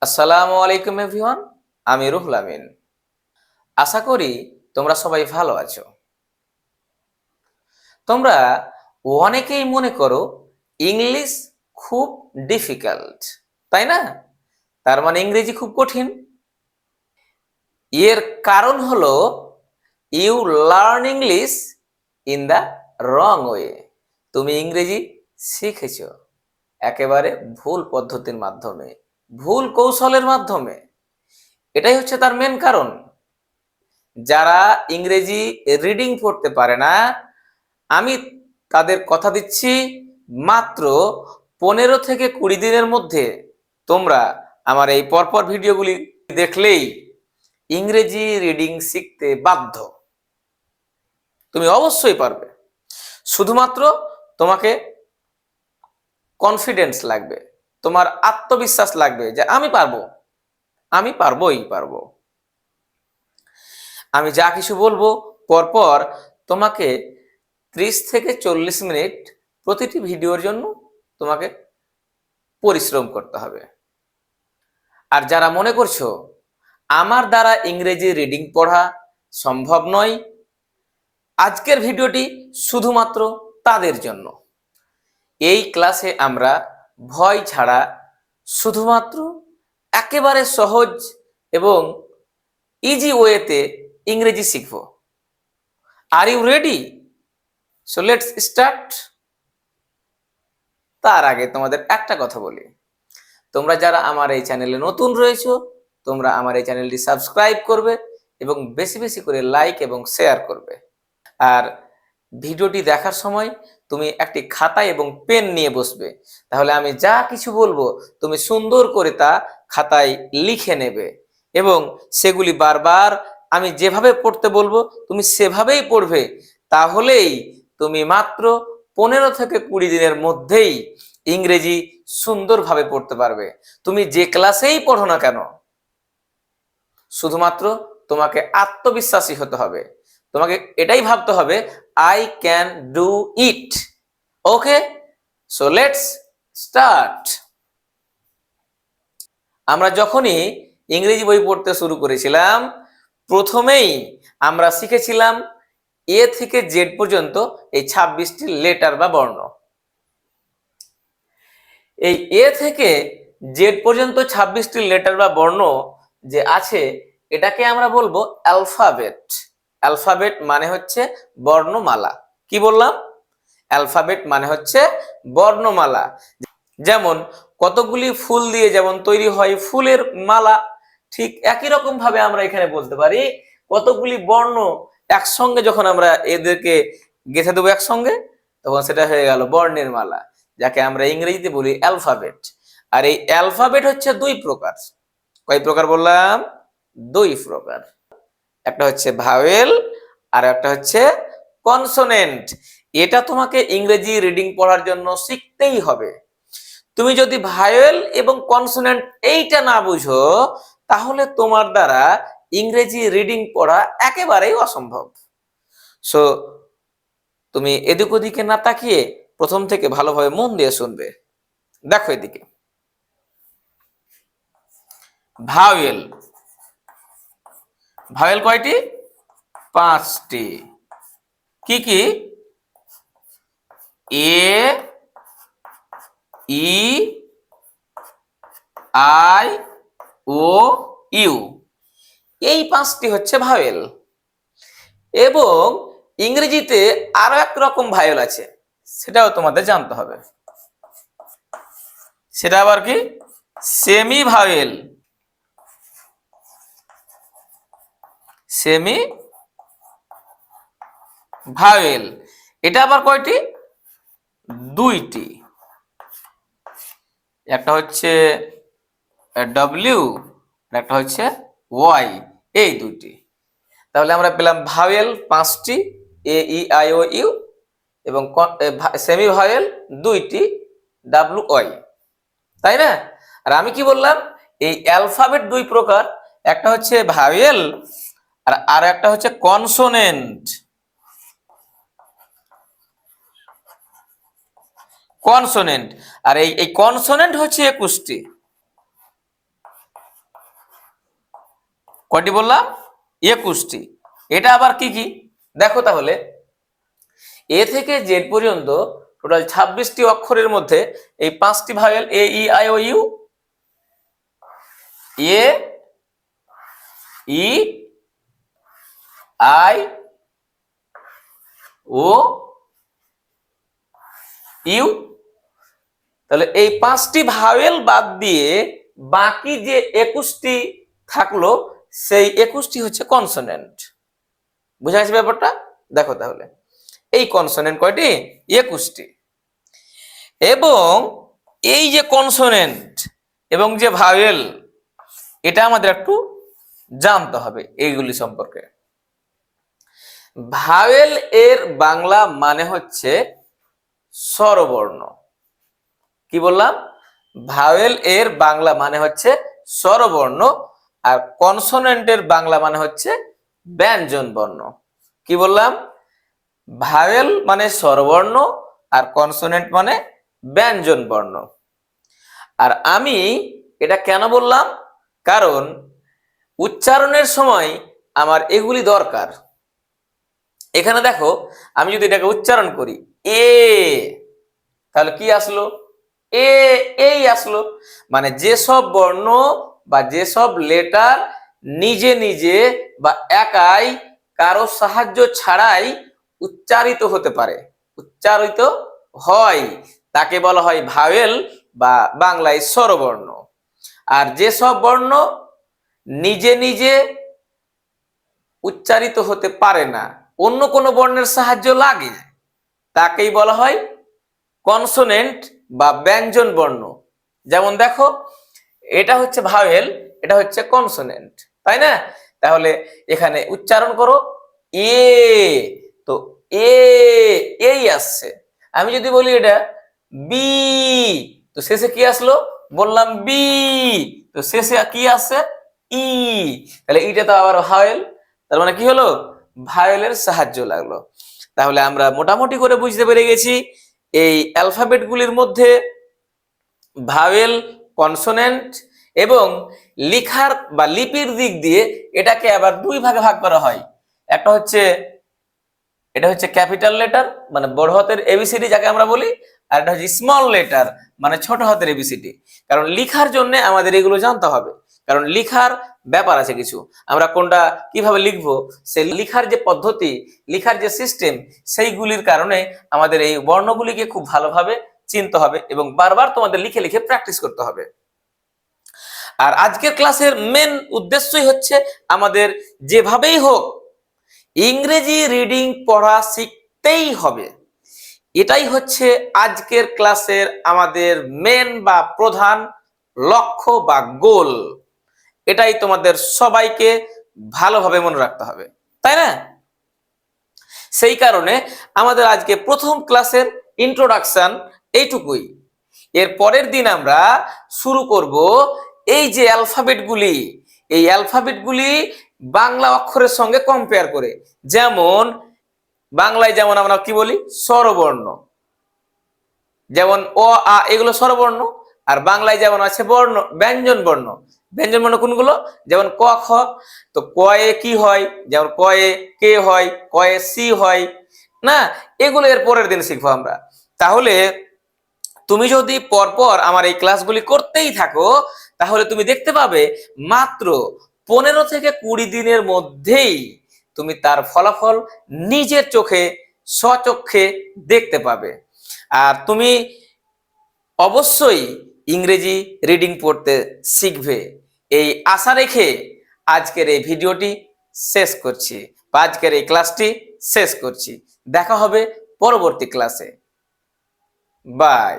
আসসালামু আলাইকুম এভরিওয়ান। আমি রুহুল আমিন। আশা করি তোমরা সবাই ভালো আছো। তোমরা অনেকেই মনে করো ইংলিশ খুব ডিফিকাল্ট, তাই না? তার মানে ইংরেজি খুব কঠিন। এর কারণ হলো you learn English in the wrong way. তুমি ইংরেজি শিখেছো একেবারে ভুল পদ্ধতির মাধ্যমে, ভুল কৌশলের মাধ্যমে। এটাই হচ্ছে তার মেন কারণ। যারা ইংরেজি রিডিং পড়তে পারে না, আমি তাদের কথা দিচ্ছি, মাত্র 15 থেকে 20 দিনের মধ্যে তোমরা আমার এই পরপর ভিডিওগুলি দেখলেই ইংরেজি রিডিং শিখতে বাধ্য। তুমি অবশ্যই পারবে। শুধুমাত্র তোমাকে কনফিডেন্স লাগবে, তোমার আত্মবিশ্বাস লাগবে যে আমি পারবো, আমি পারবোই পারবো। আমি যা কিছু বলবো পরপর তোমাকে 30 থেকে 40 মিনিট প্রতিটি ভিডিওর জন্য তোমাকে পরিশ্রম করতে হবে। আর যারা মনে করছো আমার দ্বারা ইংরেজি রিডিং পড়া সম্ভব নয়, আজকের ভিডিওটি শুধুমাত্র তাদের জন্য। এই ক্লাসে আমরা ভয় ছাড়া শুধুমাত্র একেবারে সহজ এবং ইজি ওয়েতে ইংরেজি শিখব। Are you ready? So let's start. তার আগে তোমাদের একটা কথা বলি, তোমরা যারা আমার এই চ্যানেলে নতুন রয়েছো, তোমরা আমার এই চ্যানেলটি সাবস্ক্রাইব করবে এবং বেশি বেশি করে লাইক এবং শেয়ার করবে। আর ভিডিওটি দেখার সময় তুমি একটি খাতা এবং পেন নিয়ে বসবে, তাহলে আমি যা কিছু বলবো তুমি সুন্দর করে তা খাতায় লিখে নেবে এবং সেগুলি বারবার আমি যেভাবে পড়তে বলবো তুমি সেভাবেই পড়বে। তাহলেই তুমি মাত্র 15 থেকে 20 দিনের মধ্যেই ইংরেজি সুন্দরভাবে পড়তে পারবে। তুমি যে ক্লাসেই পড়ো না কেন, শুধুমাত্র তোমাকে আত্মবিশ্বাসী হতে হবে। তোমাকে এটাই ভাবতে হবে, I can do it. Okay, so let's start. আমরা যখনই ইংরেজি বই পড়তে শুরু করেছিলাম, প্রথমেই আমরা শিখেছিলাম এ থেকে জেড পর্যন্ত এই 26টি লেটার বা বর্ণ। এই এ থেকে জেড পর্যন্ত 26টি লেটার বা বর্ণ যে আছে, এটাকে আমরা বলবো অ্যালফাবেট। অ্যালফাবেট মানে হচ্ছে বর্ণমালা। কি বললাম? অ্যালফাবেট মানে হচ্ছে বর্ণমালা। যেমন কতগুলি ফুল দিয়ে যেমন তৈরি হয় ফুলের মালা, ঠিক একই রকম ভাবে আমরা এখানে বলতে পারি কতগুলি বর্ণ একসঙ্গে যখন আমরা এদেরকে গেঁথে দেবো একসঙ্গে, তখন সেটা হয়ে গেল বর্ণের মালা, যাকে আমরা ইংরেজিতে বলি অ্যালফাবেট। আর এই অ্যালফাবেট হচ্ছে দুই প্রকার। কয় প্রকার বললাম? দুই প্রকার। একটা হচ্ছে ভাওয়েল আর একটা হচ্ছে কনসোনেন্ট। এটা তোমাকে ইংরেজি রিডিং পড়ার জন্য শিখতেই হবে। তুমি যদি ভাওয়েল এবং কনসোনেন্ট এইটা না বুঝো, তাহলে তোমার দ্বারা ইংরেজি রিডিং পড়া একেবারেই অসম্ভব। সো তুমি এদিক ওদিকে না তাকিয়ে প্রথম থেকে ভালোভাবে মন দিয়ে শুনবে। দেখো এদিকে, ভাওয়েল। ভাওয়েল কয়টি? 5টি। কি কি? এ, ই, আই, ও, ইউ। এই 5টি হচ্ছে ভাওয়েল। এবং ইংরেজিতে আরো এক রকম ভাওয়েল আছে, সেটাও তোমাদের জানতে হবে। সেটা আবার কি? Semi vowel. Semi vowel. এটা আবার কয়টি? 2টি। একটা হচ্ছে ডব্লিউ, একটা হচ্ছে ওয়াই। এই দুটি। তাহলে আমরা পেলাম ভাওয়েল 5টি, এ, ই, আই, ও, ইউ, এবং সেমি ভাওয়েল 2টি, ডাব্লিউ, ওয়াই। তাই না? আর আমি কি বললাম? এই অ্যালফাবেট দুই প্রকার, একটা হচ্ছে ভাওয়েল আর একটা হচ্ছে কনসোনেন্ট। কনসোনেন্ট। আর এই কনসোনেন্ট হচ্ছে 21টি। কয়টি বললাম? 21টি। এটা আবার কি কি দেখো তাহলে, এ থেকে জেড পর্যন্ত টোটাল 26টি অক্ষরের মধ্যে এই 5টি vowel A E I O U, A E I O U. তাহলে এই 5টি ভাওয়েল বাদ দিয়ে বাকি যে 21টি থাকলো সেই 21টি হচ্ছে কনসোনেন্ট। বুঝা গেছে ব্যাপারটা? দেখো তাহলে এই কনসোনেন্ট কয়টি? 21টি। এবং এই যে কনসোনেন্ট এবং যে ভাওয়েল, এটা আমাদের একটু জানতে হবে এইগুলি সম্পর্কে। ভাওয়েল এর বাংলা মানে হচ্ছে স্বরবর্ণ। কি বললাম? ভাওয়েল এর বাংলা মানে হচ্ছে স্বরবর্ণ, আর কনসোনেন্টের বাংলা মানে হচ্ছে ব্যঞ্জন বর্ণ। কি বললাম? ভাওয়েল মানে স্বরবর্ণ আর কনসোনেন্ট মানে ব্যঞ্জন বর্ণ। আর আমি এটা কেন বললাম? কারণ উচ্চারণের সময় আমার এগুলি দরকার। এখানে দেখো, আমি যদি এটাকে উচ্চারণ করি এ, তাহলে কি আসলো? এ, এই আসলো। মানে যেসব বর্ণ বা যেসব লেটার নিজে নিজে বা একাই কারো সাহায্য ছাড়াই উচ্চারিত হতে পারে, উচ্চারিত হয়, তাকে বলা হয় ভাওয়েল বা বাংলায় স্বরবর্ণ। আর যেসব বর্ণ নিজে নিজে উচ্চারিত হতে পারে না, অন্য কোনো বর্ণের সাহায্য লাগে, তাকেই বলা হয় কনসোনেন্ট বা ব্যঞ্জন বর্ণ। যেমন দেখো, এটা হচ্ছে ভাওয়েল, এটা হচ্ছে কনসোনেন্ট, তাই না? তাহলে এখানে উচ্চারণ করো এ, তো এ, এই আসছে। আমি যদি বলি এটা বি, তো শেষে কি আসলো? বললাম বি, তো শেষে কি আসছে? ই। তাহলে এটা তো আবার ভাওয়েল, তার মানে কি হলো? ভাওয়েলের সাহায্য লাগলো। তাহলে আমরা মোটামুটি করে বুঝতে পেরে গেছি এই অ্যালফাবেট গুলির মধ্যে ভাওয়েল, কনসোনেন্ট এবং লিখার বা লিপির দিক দিয়ে এটাকে আবার দুই ভাগে ভাগ করা হয়। একটা হচ্ছে, এটা হচ্ছে ক্যাপিটাল লেটার মানে বড় হাতের এবিসিডি যাকে আমরা বলি, আর এটা হচ্ছে স্মল লেটার মানে ছোট হাতের এবিসিডি। কারণ লিখার জন্য আমাদের এগুলো জানতে হবে, কারণ লিখার ব্যাপার আছে কিছু। আমরা কোনটা কিভাবে লিখবো, সেই লিখার যে পদ্ধতি, লিখার যে সিস্টেম, সেইগুলির কারণে আমাদের এই বর্ণগুলিকে খুব ভালোভাবে চিনতে হবে এবং বারবার তোমাদের লিখে লিখে প্র্যাকটিস করতে হবে। আর আজকের ক্লাসের মেন উদ্দেশ্যই হচ্ছে আমাদের যেভাবেই হোক ইংরেজি রিডিং পড়া শিখতেই হবে। এটাই হচ্ছে আজকের ক্লাসের আমাদের মেন বা প্রধান লক্ষ্য বা গোল। এটাই তোমাদের সবাইকে ভালোভাবে মনে রাখতে হবে, তাই না? সেই কারণে আমাদের আজকে প্রথম ক্লাসের ইন্ট্রোডাকশন এইটুকুই। এর পরের দিন আমরা শুরু করব এই যে অ্যালফাবেটগুলি, এই অ্যালফাবেটগুলি বাংলা অক্ষরের সঙ্গে কম্পেয়ার করে। যেমন বাংলায় যেমন আমরা কি বলি স্বরবর্ণ, যেমন অ আ এগুলো স্বরবর্ণ, আর বাংলায় যেমন আছে বর্ণ ব্যঞ্জন বর্ণ। ব্যঞ্জন বর্ণ কোনগুলো? যেমন ক খ, তো কয়ে কি হয়? যেমন কয়ে কে হয়, কয়ে সি হয় না, এগুলো এর পরের দিন শিখবো আমরা। তাহলে তুমি যদি পরপর আমার এই ক্লাসগুলি করতেই থাকো, তাহলে তুমি দেখতে পাবে মাত্র 15 থেকে 20 দিনের মধ্যেই তুমি তার ফলাফল নিজের চোখে স্বচক্ষে দেখতে পাবে। আর তুমি অবশ্যই ইংরেজি রিডিং পড়তে শিখবে, এই আশা রেখে আজকের এই ভিডিওটি শেষ করছি বা আজকের এই ক্লাসটি শেষ করছি। দেখা হবে পরবর্তী ক্লাসে। বাই।